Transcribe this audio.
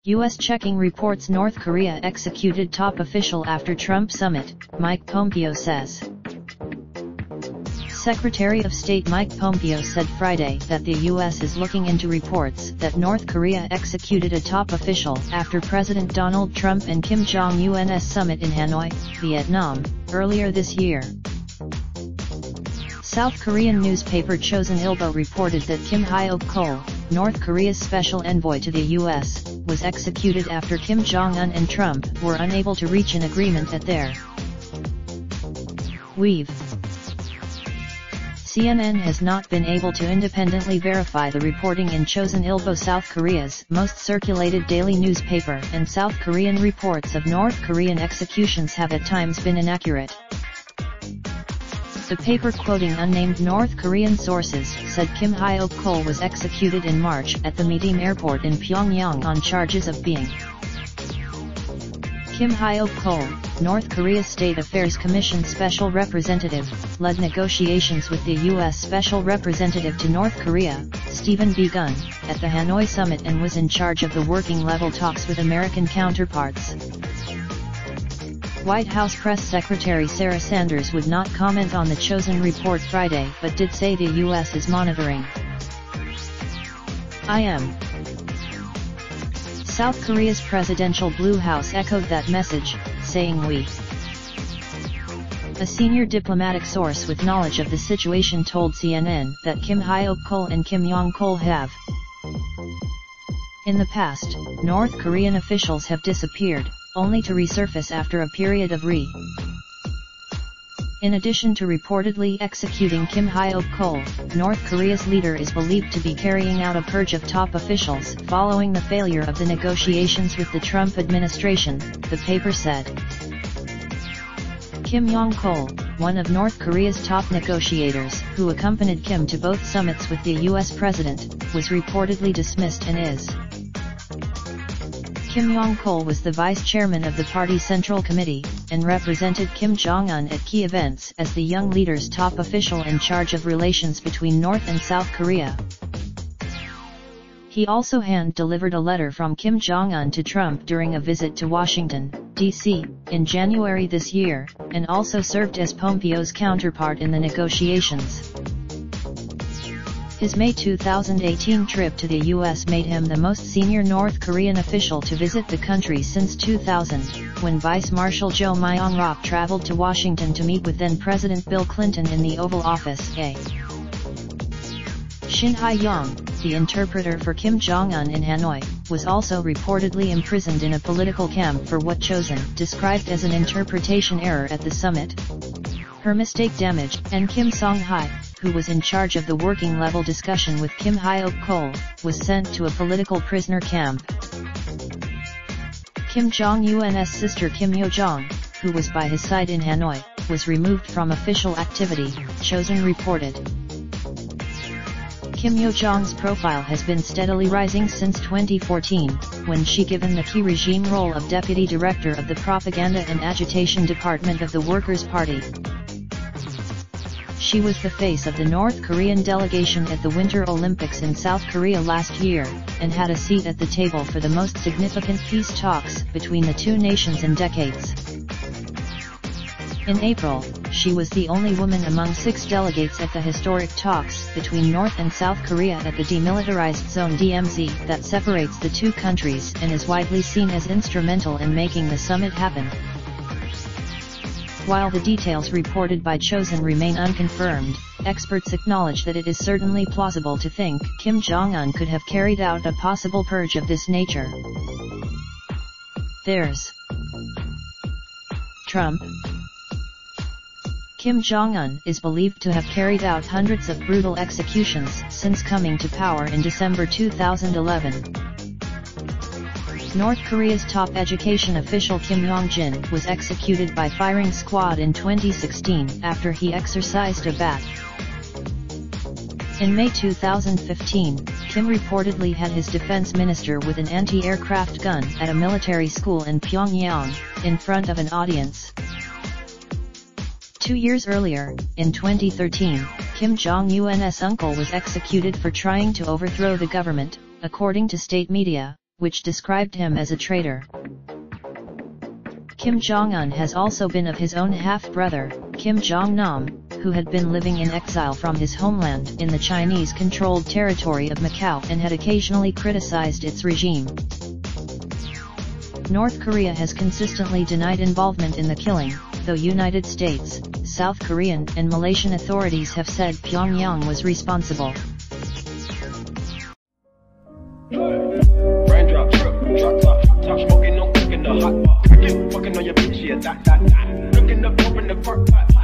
U.S. checking reports North Korea executed top official after Trump summit, Mike Pompeo says. Secretary of State Mike Pompeo said Friday that the U.S. is looking into reports that North Korea executed a top official after President Donald Trump and Kim Jong-un's summit in Hanoi, Vietnam, earlier this year. South Korean newspaper Chosun Ilbo reported that Kim Hyok-chol, North Korea's special envoy to the U.S., was executed after Kim Jong-un and Trump were unable to reach an agreement at their Weave. CNN has not been able to independently verify the reporting in Chosun Ilbo, South Korea's most circulated daily newspaper, and South Korean reports of North Korean executions have at times been inaccurate. The paper, quoting unnamed North Korean sources, said Kim Hyok-chol was executed in March at the Midim airport in Pyongyang on charges of being Kim Hyok-chol, North Korea's State Affairs Commission Special Representative, led negotiations with the U.S. Special Representative to North Korea, Stephen B. Gunn, at the Hanoi summit and was in charge of the working-level talks with American counterparts. White House Press Secretary Sarah Sanders would not comment on the Chosun report Friday but did say the U.S. is monitoring. South Korea's presidential Blue House echoed that message, saying we. A senior diplomatic source with knowledge of the situation told CNN that Kim Hyok-chol and Kim Yong-chol have. In the past, North Korean officials have disappeared, only to resurface after a period of In addition to reportedly executing Kim Hyok-chol, North Korea's leader is believed to be carrying out a purge of top officials following the failure of the negotiations with the Trump administration, the paper said. Kim Yong-chol, one of North Korea's top negotiators, who accompanied Kim to both summits with the U.S. president, was reportedly dismissed and is. Kim Yong-chol was the vice chairman of the party Central Committee, and represented Kim Jong-un at key events as the young leader's top official in charge of relations between North and South Korea. He also hand-delivered a letter from Kim Jong-un to Trump during a visit to Washington, D.C., in January this year, and also served as Pompeo's counterpart in the negotiations. His May 2018 trip to the U.S. made him the most senior North Korean official to visit the country since 2000, when Vice Marshal Jo Myong-rok traveled to Washington to meet with then-President Bill Clinton in the Oval Office. Shin Hae-yong, the interpreter for Kim Jong-un in Hanoi, was also reportedly imprisoned in a political camp for what Chosun described as an interpretation error at the summit. Her mistake damaged, and Kim Song-hae, who was in charge of the working-level discussion with Kim Hyok-chol, was sent to a political prisoner camp. Kim Jong-un's sister Kim Yo-jong, who was by his side in Hanoi, was removed from official activity, Chosun reported. Kim Yo-jong's profile has been steadily rising since 2014, when she given the key regime role of Deputy Director of the Propaganda and Agitation Department of the Workers' Party. She was the face of the North Korean delegation at the Winter Olympics in South Korea last year, and had a seat at the table for the most significant peace talks between the two nations in decades. In April, she was the only woman among 6 delegates at the historic talks between North and South Korea at the Demilitarized Zone (DMZ) that separates the two countries and is widely seen as instrumental in making the summit happen. While the details reported by Chosun remain unconfirmed, experts acknowledge that it is certainly plausible to think Kim Jong-un could have carried out a possible purge of this nature. There's Trump. Kim Jong-un is believed to have carried out hundreds of brutal executions since coming to power in December 2011. North Korea's top education official Kim Yong-jin was executed by firing squad in 2016 after he exercised a bat. In May 2015, Kim reportedly had his defense minister with an anti-aircraft gun at a military school in Pyongyang, in front of an audience. 2 years earlier, in 2013, Kim Jong-un's uncle was executed for trying to overthrow the government, according to state media, which described him as a traitor. Kim Jong-un has also been of his own half-brother, Kim Jong-nam, who had been living in exile from his homeland in the Chinese-controlled territory of Macau and had occasionally criticized its regime. North Korea has consistently denied involvement in the killing, though United States, South Korean and Malaysian authorities have said Pyongyang was responsible. Raindrop, drop top smoking, no cooking the hot pot. Fucking on your bitch, yeah, that. Looking up, open the park pot.